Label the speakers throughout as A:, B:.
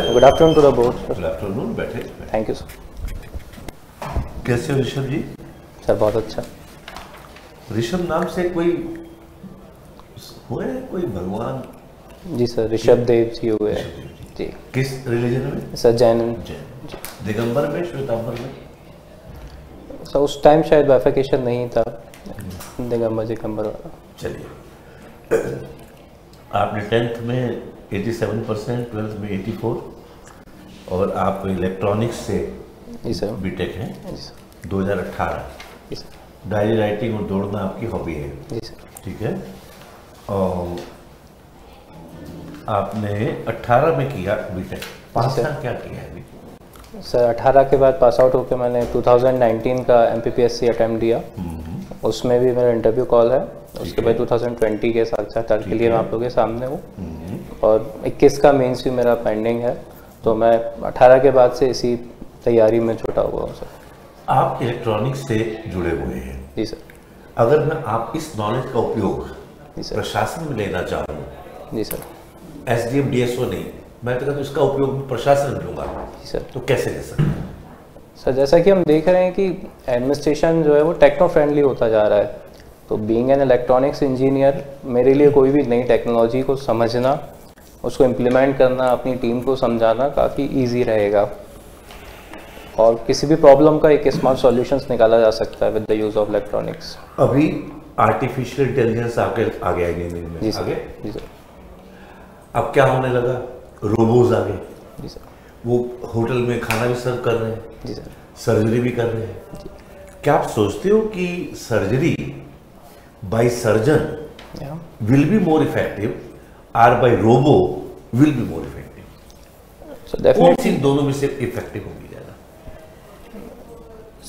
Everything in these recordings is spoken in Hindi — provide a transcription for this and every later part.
A: Good afternoon to the board.
B: Good afternoon, बैठे।
A: Thank you sir.
B: कैसे हो ऋषभ जी?
A: सर बहुत अच्छा।
B: ऋषभ नाम से कोई हुए कोई भगवान?
A: जी सर, ऋषभ देव जी हुए हैं जी।
B: किस रिलीजन में?
A: सर जैन।
B: दिगंबर में, श्वेतांबर में?
A: सर उस टाइम शायद बाइफिकेशन नहीं था, दिगंबर वाला।
B: चलिए, आपने 10th में 87%, 12th में 84 और आप इलेक्ट्रॉनिक्स से
A: जी सर
B: बीटेक हैं।
A: जी सर।
B: 2018।
A: जी सर।
B: डायरी राइटिंग और दौड़ना आपकी हॉबी है।
A: जी सर।
B: ठीक है। और आपने 18 में किया बीटेक, पास क्या किया है अभी?
A: सर 18 के बाद पास आउट होकर मैंने 2019 का MPPSC अटेम्प्ट दिया। उसमें भी मेरा इंटरव्यू कॉल है। उसके बाद 2020 के साक्षात्कार के लिए मैं आप लोगों के सामने हूँ और 21 का मेंस भी मेरा पेंडिंग है। तो मैं 18 के बाद से इसी तैयारी में छुटा हुआ हूँ सर।
B: आप इलेक्ट्रॉनिक्स से जुड़े हुए हैं।
A: जी सर।
B: अगर मैं आप इस नॉलेज का उपयोग
A: जी सर।
B: प्रशासन में लेना चाहूँ,
A: जी सर।
B: SDM DSO नहीं, मैं तो कहता हूँ इसका उपयोग मैं प्रशासन में लूँगा,
A: जी सर,
B: तो कैसे कर सकते हैं?
A: सर जैसा कि हम देख रहे हैं कि एडमिनिस्ट्रेशन जो है वो टेक्नो फ्रेंडली होता जा रहा है। तो बीइंग एन इलेक्ट्रॉनिक्स इंजीनियर, मेरे लिए कोई भी नई टेक्नोलॉजी को समझना, उसको इम्प्लीमेंट करना, अपनी टीम को समझाना काफ़ी इजी रहेगा और किसी भी प्रॉब्लम का एक स्मार्ट सॉल्यूशंस निकाला जा सकता है with the use of electronics.
B: अभी आर्टिफिशियल इंटेलिजेंस आ गया गेमिंग में।
A: जी सर। जी सर।
B: अब क्या होने लगा? रोबोज आ गए।
A: जी सर।
B: वो होटल में खाना भी सर्व कर रहे हैं।
A: जी सर।
B: सर्जरी भी कर रहे हैं। क्या आप सोचते हो कि surgery by surgeon will be more effective और by robo will be more effective?
A: So definitely
B: दोनों में से इफेक्टिव होगी ज्यादा?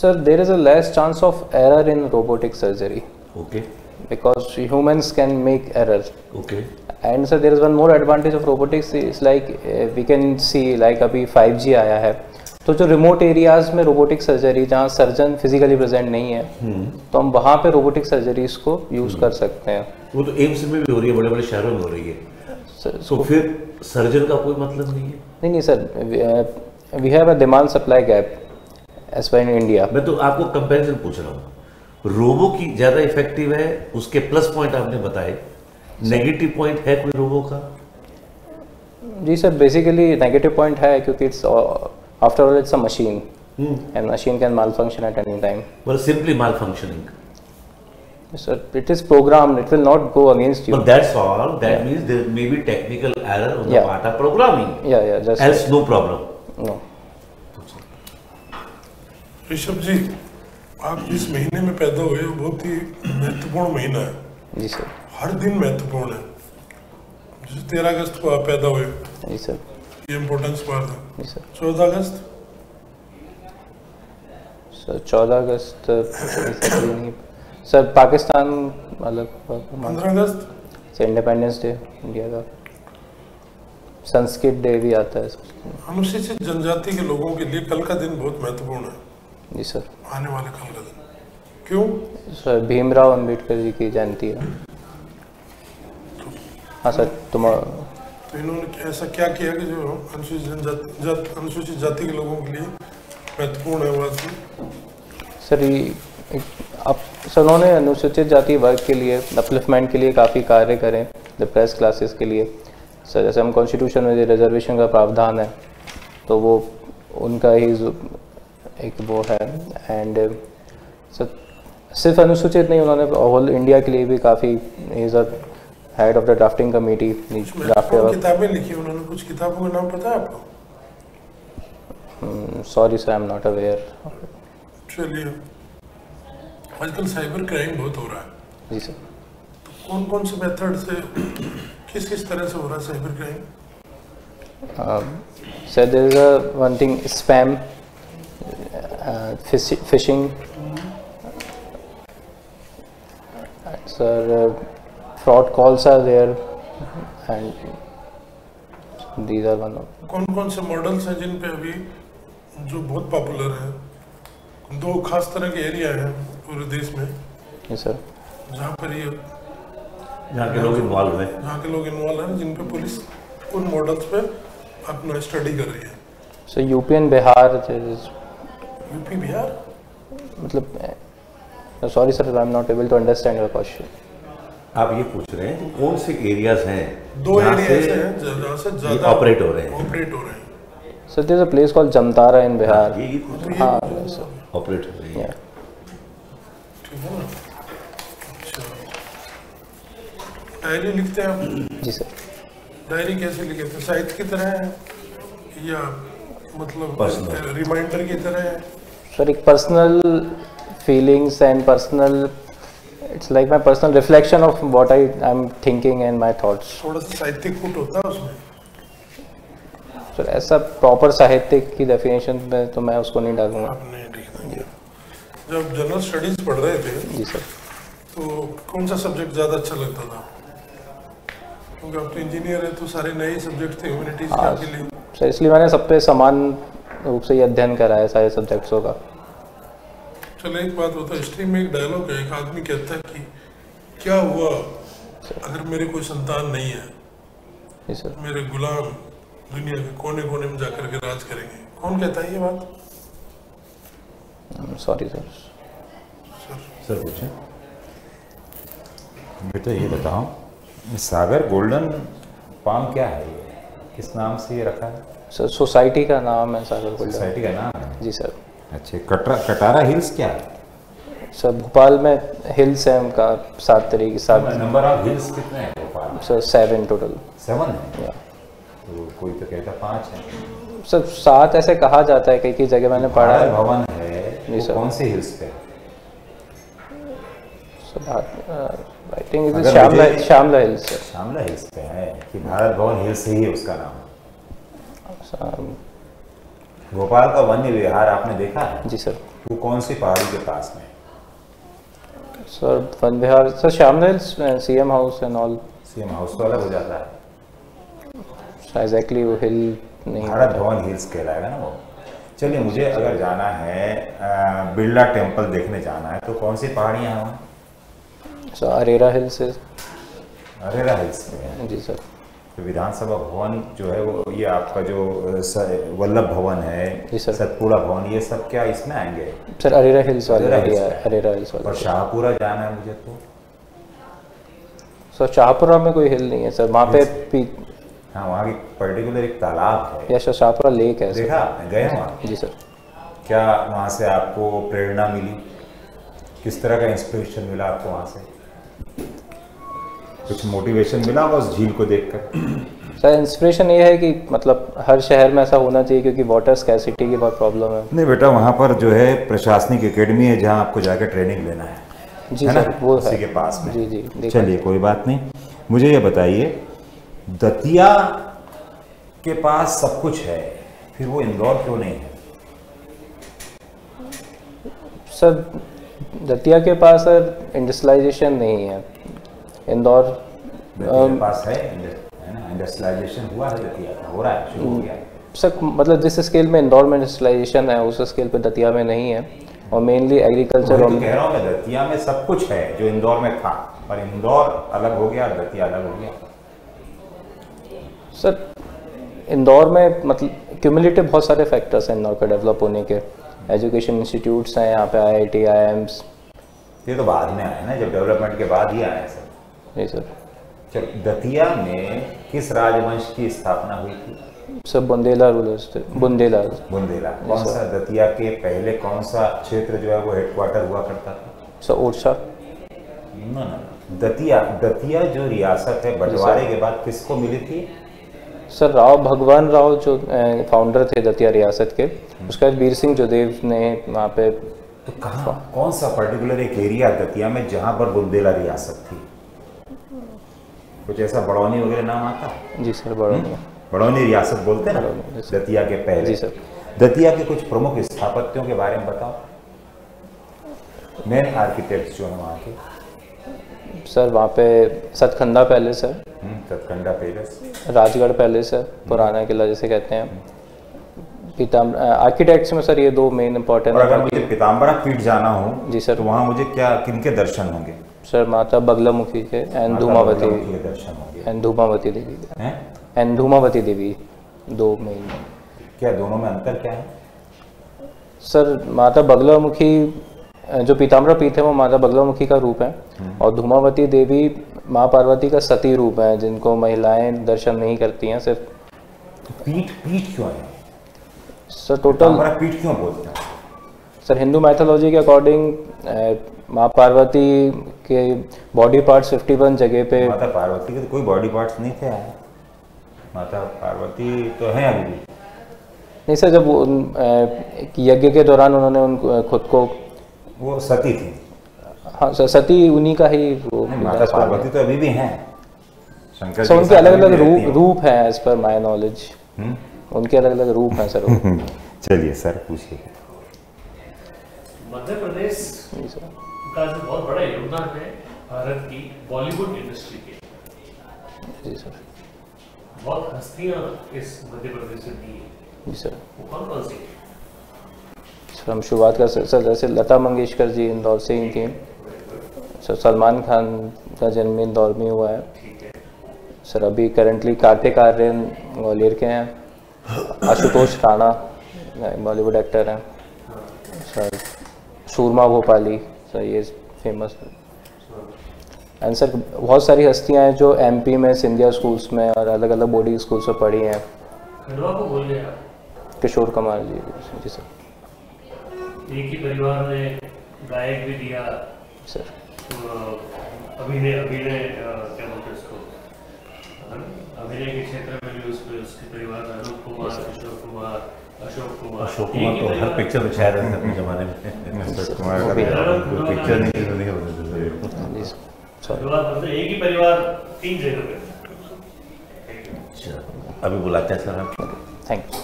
A: Sir there is a less chance of error in robotic surgery.
B: Okay.
A: Because humans can make error.
B: Okay.
A: And sir there is one more advantage of robotics is like we can see like अभी 5G आया है, तो जो रिमोट एरियाज में रोबोटिक सर्जरी जहाँ सर्जन फिजिकली प्रेजेंट नहीं है, तो हम वहाँ पे रोबोटिक सर्जरीज को यूज कर सकते हैं।
B: वो तो एम्स में भी हो रही है, बड़े बड़े शहरों में हो रही है। तो फिर सर्जन का कोई मतलब नहीं है? नहीं
A: sir, we have a demand supply gap as well in India.
B: मैं तो आपको कंपैरिजन पूछ रहा हूँ। रोबो की ज्यादा इफेक्टिव है, उसके प्लस पॉइंट आपने बताए, नेगेटिव पॉइंट है कोई रोबो का?
A: जी सर, बेसिकली नेगेटिव पॉइंट है क्योंकि it's after all it's a machine and machine can malfunction at any time.
B: Well, simply malfunctioning.
A: Sir, it is programmed, it will not go against you.
B: But that's all. That means there may be technical error on the part of programming.
A: Just
B: else no problem.
A: No.
C: Rishabh ji, आप जिस महीने में पैदा हुए वो बहुत ही महत्वपूर्ण महीना है।
A: जी सर।
C: हर दिन महत्वपूर्ण है। जैसे 13 अगस्त को आप पैदा हुए।
A: जी सर।
C: ये इम्पोर्टेंस बात है।
A: जी सर।
C: 14 अगस्त?
A: सर 14 अगस्त सर पाकिस्तान अलग।
C: 15 अगस्त?
A: सर इंडिपेंडेंस डे इंडिया का। संस्कृत डे भी आता है।
C: अनुसूचित जनजाति के लोगों के लिए कल का दिन बहुत महत्वपूर्ण है।
A: जी सर।
C: आने वाले कल का दिन क्यों?
A: सर भीमराव अंबेडकर जी की जयंती है। हाँ सर। तो
C: इन्होंने ऐसा क्या किया कि जो अनुसूचित जाति के लोगों के लिए महत्वपूर्ण है? वो
A: सर सर उन्होंने अनुसूचित जाति वर्ग के लिए अपलिफ्टमेंट के लिए काफ़ी कार्य करें, डिप्रेस क्लासेस के लिए। सर जैसे हम कॉन्स्टिट्यूशन में रिजर्वेशन का प्रावधान है तो वो उनका ही एक वो है। एंड सर सिर्फ अनुसूचित नहीं, उन्होंने होल इंडिया के लिए भी काफ़ी is a head of the drafting committee.
C: किताबें लिखी उन्होंने, कुछ किताबों का नाम पता है आपको?
A: Sorry sir, I am not aware.
C: चलिए, आजकल साइबर क्राइम बहुत हो रहा है।
A: जी सर।
C: तो कौन कौन से मेथड से, किस तरह से हो रहा है cyber crime?
A: Sir there is a one thing, spam, phishing, sir fraud calls are there and these are one of.
C: कौन से मॉडल्स हैं जिन पे अभी जो बहुत पॉपुलर हैं? दो खास तरह के एरिया हैं पूरे देश में।
A: Yes sir.
C: जहाँ पर ये
B: जहाँ के लोग इन्वॉल्व हैं,
C: जिन पे पुलिस उन मॉडल्स पे अपना स्टडी कर रही है?
A: So UP and Bihar,
C: UP Bihar
A: मतलब sorry sir, I am not able to understand your question.
B: आप ये पूछ रहे हैं कि कौन से एरियाज हैं
C: दो एरिया ऐसे हैं जहाँ से ज़्यादा
B: ऑपरेट हो रहे हैं?
A: Sir there is a place called Jamtara in Bihar.
B: ये
A: हाँ
B: ऑपरेट हो रही है।
C: ठीक है ना? अच्छा, डायरी लिखते हैं आप?
A: जी सर।
C: डायरी कैसे लिखते हैं? साहित्य की तरह है या मतलब रिमाइंडर की तरह है?
A: सर एक personal feelings and personal, it's like my personal reflection of what I am thinking and my thoughts.
C: थोड़ा सा साहित्यिक फुट होता है उसमें?
A: सर ऐसा प्रॉपर साहित्यिक की डेफिनेशन में तो मैं उसको नहीं डालूंगा।
C: आप नहीं लिख देंगे। जब जनरल स्टडीज पढ़ रहे थे
A: जी सर,
C: तो कौन सा सब्जेक्ट ज़्यादा अच्छा लगता था? क्योंकि आप तो इंजीनियर हैं तो सारे नए सब्जेक्ट थे ह्यूमैनिटीज के आपके लिए।
A: सर इसलिए मैंने सब पे समान रूप से ये अध्ययन करा है सारे सब्जेक्ट्सों का।
C: चलो एक बात होता है, हिस्ट्री में एक डायलॉग है, एक आदमी कहता है कि क्या हुआ अगर मेरे कोई संतान नहीं है?
A: जी सर।
C: मेरे गुलाम दुनिया के कोने कोने में जाकर के राज करेंगे। कौन कहता है ये बात?
A: Sorry sir.
B: सर पूछें।
D: बेटा ये बताओ, सागर गोल्डन पाम क्या है? ये किस नाम से ये रखा है?
A: सर सोसाइटी का नाम है सागर गोल्डन।
D: सोसाइटी का नाम है?
A: जी सर।
D: अच्छे। कटारा हिल्स क्या है?
A: सर भोपाल में हिल्स है उनका 7 तरीके 7।
D: नंबर ऑफ हिल्स कितने हैं भोपाल में?
A: Sir 7 total.
D: 7 है?
A: या
D: तो कोई तो कहता 5 है।
A: सर 7 ऐसे कहा जाता है, कई कई जगह मैंने पढ़ा है।
D: भवन है
A: जी
D: वो
A: सर।
D: कौन से हिल्स पे?
A: I think it is Shyamla hills sir.
D: Shyamla hills पे है कि भारत भवन हिल्स ही है उसका नाम? भोपाल का वन्य विहार आपने देखा है?
A: जी सर।
D: वो कौन सी पहाड़ी के पास में?
A: Sir Van Vihar sir Shyamla hills, CM house and all.
D: CM house तो अलग हो जाता है।
A: एग्जैक्टली वो हिल नहीं,
D: भारत भवन हिल्स कहलाएगा ना वो। चलिए, मुझे अगर जाना है बिरला टेम्पल देखने जाना है तो कौन सी पहाड़ियाँ हैं?
A: सर अरेरा हिल्स है।
D: अरेरा हिल्स पे है?
A: जी सर।
D: तो विधानसभा भवन जो है वो, ये आपका जो वल्लभ भवन है,
A: जी सर।
D: सतपुड़ा भवन, ये सब क्या इसमें आएंगे?
A: सर अरेरा हिल्स वाला
D: अरेरा
A: एरिया
D: हिल्स
A: है।
D: पे।
A: अरेरा हिल्स वाला।
D: और शाहपुरा जाना है मुझे तो?
A: सर शाहपुरा में कोई हिल नहीं है सर, वहाँ पे
D: हाँ, वहाँ की पर्टिकुलर एक तालाब है।
A: या शाहपुरा लेक है।
D: देखा आपने? गए वहाँ?
A: जी सर।
D: क्या वहाँ से आपको प्रेरणा मिली? किस तरह का इंस्पिरेशन मिला आपको वहाँ से? कुछ मोटिवेशन मिला होगा उस झील को देखकर?
A: सर इंस्पिरेशन ये है कि मतलब हर शहर में ऐसा होना चाहिए, क्योंकि वाटर स्कैसिटी की बहुत प्रॉब्लम है।
D: नहीं बेटा, वहाँ पर जो है प्रशासनिक एकेडमी है जहाँ आपको जाकर ट्रेनिंग लेना है।
A: जी
D: है
A: सर,
D: ना?
A: वो
D: उसी
A: है।
D: के पास में।
A: जी जी।
D: चलिए, कोई बात नहीं। मुझे ये बताइए, दतिया के पास सब कुछ है, फिर वो इंदौर क्यों नहीं है?
A: सर दतिया के पास सर इंडस्ट्रियलाइजेशन नहीं है। इंदौर
D: दतिया के पास है ना? इंडस्ट्रियलाइजेशन हुआ है दतिया का? हो रहा है, शुरू हो गया है?
A: सर मतलब जिस स्केल में इंदौर में इंडस्ट्रियलाइजेशन है उस स्केल पे दतिया में नहीं है, और मेनली एग्रीकल्चर।
D: तो कह रहा हूँ मैं, दतिया में सब कुछ है जो इंदौर में था, पर इंदौर अलग हो गया, दतिया अलग हो गया।
A: सर इंदौर में मतलब क्यूमुलेटिव बहुत सारे फैक्टर्स हैं इंदौर का डेवलप होने के। एजुकेशन इंस्टीट्यूट्स हैं यहाँ पे, IIT, IIMs।
D: ये तो बाद में आए ना, जब डेवलपमेंट के बाद ही आए सर।
A: जी सर।
D: चल, दतिया में किस राजवंश की स्थापना हुई थी?
A: सर बुंदेला रूलर्स थे। बुंदेला।
D: बुंदेला। कौन सा दतिया के पहले कौन सा क्षेत्र जो है वो हेडक्वार्टर हुआ करता था?
A: सर ओरछा।
D: ना ना, दतिया जो रियासत है बंटवारे के बाद किसको मिली थी?
A: सर राव भगवान राव जो फाउंडर थे दतिया रियासत के, उसके बाद वीर सिंह जोदेव ने वहाँ पे।
D: तो कहाँ, कौन सा पर्टिकुलर एक एरिया दतिया में जहाँ पर बुंदेला रियासत थी? कुछ ऐसा बड़ौनी वगैरह नाम आता है?
A: जी सर बड़ौनी।
D: बड़ौनी रियासत बोलते हैं
A: बड़ौनी,
D: ना दतिया के पहले?
A: जी सर।
D: दतिया के कुछ प्रमुख स्थापत्यों के बारे में बताओ, मेन आर्किटेक्ट्स जो हैं वहाँ के।
A: सर वहाँ पे सतखंडा पैलेस है।
D: सतखंडा पैलेस।
A: राजगढ़ पैलेस है, पुराना किला जिसे कहते हैं। पीताम्बर आर्किटेक्ट्स में सर ये 2 मेन इंपॉर्टेंट।
D: और अगर मुझे पीताम्बरा पीठ जाना हो
A: जी सर,
D: तो वहाँ मुझे क्या, किनके दर्शन होंगे?
A: सर माता बगलामुखी के एंड धूमावती
D: के दर्शन होंगे।
A: एंड धूमावती देवी
D: हैं?
A: एंड धूमावती देवी। 2 महीने।
D: क्या दोनों में अंतर क्या है?
A: सर माता बगलामुखी जो पीताम्बर पीठ है वो माता बगलामुखी का रूप है, और धूमावती देवी माँ पार्वती का सती रूप है, जिनको महिलाएं दर्शन नहीं करती हैं सिर्फ।
D: पीठ पीठ क्यों है
A: सर? टोटल
D: हमारा पीठ क्यों बोलते हैं
A: सर? हिंदू मैथोलॉजी के अकॉर्डिंग माँ पार्वती के बॉडी पार्ट्स 51 जगह पे।
D: माता पार्वती के तो कोई बॉडी पार्ट्स नहीं थे। माता पार्वती तो है अभी भी।
A: नहीं सर, जब यज्ञ के दौरान उन्होंने उन खुद को,
D: वो सती थी।
A: हाँ सर, सती उन्हीं का ही वो।
D: माता पार्वती तो अभी भी हैं। शंकर
A: सर
D: जी
A: उनके अलग अलग रूप हैं एज पर माय नॉलेज। उनके अलग अलग रूप हैं सर।
D: चलिए सर पूछिए।
E: मध्य प्रदेश का जो बहुत बड़ा योगदान है भारत की बॉलीवुड इंडस्ट्री के,
A: जी सर।
E: बहुत हस्तियां इस मध्य प्रदेश से दी है,
A: जी सर।
E: वो कौन कौन सी?
A: सर हम शुरुआत कर सर, जैसे लता मंगेशकर जी इंदौर से ही थी सर। सलमान खान का जन्म इंदौर में हुआ है सर। अभी करंटली कार्तिक आर्यन ग्वालियर के हैं। आशुतोष राणा बॉलीवुड एक्टर हैं सर। सूरमा भोपाली सर, ये फेमस है। एंड सर बहुत सारी हस्तियां हैं जो एमपी में सिंधिया स्कूल्स में और अलग अलग बोर्डिंग स्कूल्स में पढ़ी हैं।
E: खंडवा को बोल रहे हैं?
A: किशोर कुमार जी। जी सर।
E: एक ही परिवार ने गायक भी दिया
A: सर।
E: अभिनय क्या बोलते हैं इसको, अभिनय के क्षेत्र में भी उसके परिवार में अनूप कुमार, किशोर कुमार, अशोक कुमार
B: तो हर पिक्चर में छाया रहते अपने जमाने में। अशोक कुमार का पिक्चर नहीं होते थे।
E: एक ही परिवार 3 जगह पे।
B: अभी बुलाते हैं सर आप।
A: Thank you.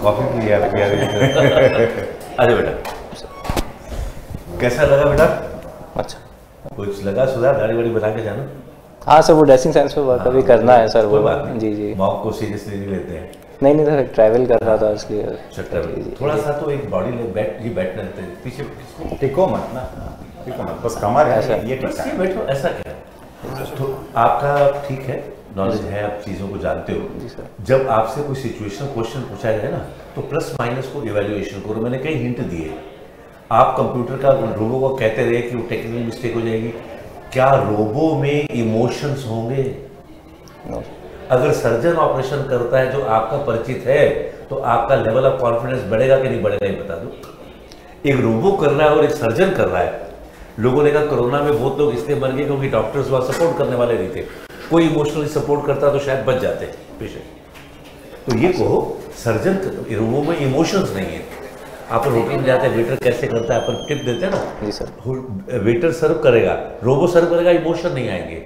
B: कॉफी पी लिया। अरे बेटा कैसा लगा बेटा?
A: अच्छा,
B: कुछ लगा सुधार? गाड़ी वाड़ी बना के जाना?
A: हाँ सर, वो ड्रेसिंग सेंस पे वर्क अभी करना है सर। वो जी जी।
B: मॉक को सीरियसली नहीं लेते हैं।
A: नहीं सर, ट्रैवल कर रहा था इसलिए।
B: अच्छा ट्रैवल थोड़ा सा तो एक बॉडी ले बैठने देते हैं पीछे।
D: टिको मत ना, टिको मत, बस कमर है
A: ऐसा।
D: ये टिका है।
B: बैठो, ऐसा क्या है? तो आपका ठीक है, नॉलेज है, आप चीज़ों को जानते हो।
A: जी सर।
B: जब आपसे कोई सिचुएशन क्वेश्चन पूछा जाए ना तो प्लस माइनस को इवेल्युएशन करो। मैंने कई हिंट दिए। आप कंप्यूटर का रोबो को कहते रहे कि वो टेक्निकल मिस्टेक हो जाएगी। क्या रोबो में इमोशंस होंगे? अगर सर्जन ऑपरेशन करता है जो आपका परिचित है तो आपका लेवल ऑफ कॉन्फिडेंस बढ़ेगा कि नहीं बढ़ेगा, ये बता दो। एक रोबो कर रहा है और एक सर्जन कर रहा है। लोगों ने कहा कोरोना में बहुत लोग इसलिए मर गए क्योंकि डॉक्टर्स वहाँ सपोर्ट करने वाले नहीं थे। कोई इमोशनली सपोर्ट करता तो शायद बच जाते पेशेंट। तो ये कहो सर्जन रोबो में इमोशंस नहीं है। आप होटल में जाते हैं, वेटर कैसे करता है, अपन टिप देते हैं ना।
A: जी सर।
B: वेटर सर्व करेगा, रोबो सर्व करेगा, इमोशन नहीं आएंगे।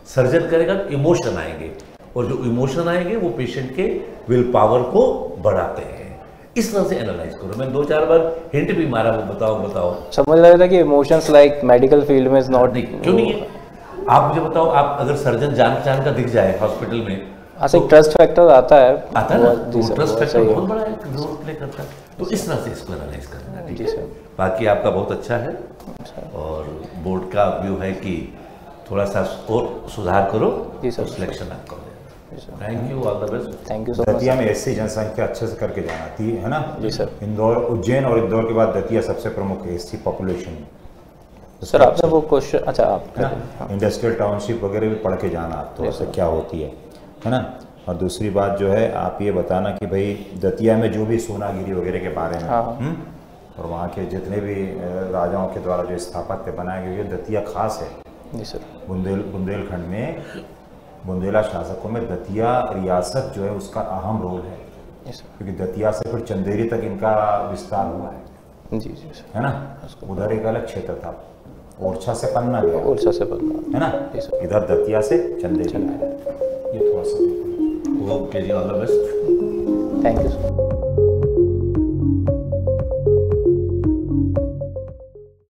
B: सर्जन करेगा तो इमोशन आएंगे, और जो इमोशन आएंगे वो पेशेंट के विल पावर को बढ़ाते हैं। इस तरह से एनालाइज करो। मैं 2-4 बार हिंट भी मारा, वो बताओ।
A: समझ रहा था कि इमोशंस लाइक मेडिकल फील्ड में इज नॉट।
B: क्यों नहीं है? आप मुझे बताओ, आप अगर सर्जन जान का दिख जाए हॉस्पिटल में,
A: हाँ सर, ट्रस्ट फैक्टर आता है
B: ना?
A: जी सर,
B: ट्रस्ट फैक्टर
A: सही है।
B: बहुत बड़ा रोल प्ले करता है। तो इस तरह से इसको एनालाइज करना है।
A: जी सर।
B: बाकी आपका बहुत अच्छा है, और बोर्ड का व्यू है कि थोड़ा सा और सुधार करो।
A: जी सर।
B: सिलेक्शन आपका हो जाएगा। Thank you, all the best.
A: Thank you so much.
D: Datia में एससी जनसंख्या अच्छे से करके जाना थी, है ना?
A: जी सर।
D: इंदौर, उज्जैन और इंदौर के बाद दतिया सबसे प्रमुख है एससी पॉपुलेशन।
A: सर आपने वो क्वेश्चन, अच्छा आप
D: इंडस्ट्रियल टाउनशिप वगैरह भी पढ़ के जाना तो ऐसा क्या होती है ना? और दूसरी बात जो है, आप ये बताना कि भाई दतिया में जो भी सोनागिरी वगैरह के बारे में, और वहाँ के जितने भी राजाओं के द्वारा जो स्थापत्य बनाए गए, दतिया खास है।
A: जी सर।
D: बुंदेलखंड में बुंदेला शासकों में दतिया रियासत जो है उसका अहम रोल है, क्योंकि दतिया से फिर चंदेरी तक इनका विस्तार हुआ है।
A: जी जी सर।
D: है ना? उधर एक अलग क्षेत्र था, ओरछा से पन्ना गया,
A: ओरछा से पन्ना,
D: है ना?
A: जी सर।
D: इधर दतिया से चंदेरी, ये थोड़ा सा।
B: ओके जी, all the best.
A: Thank you sir.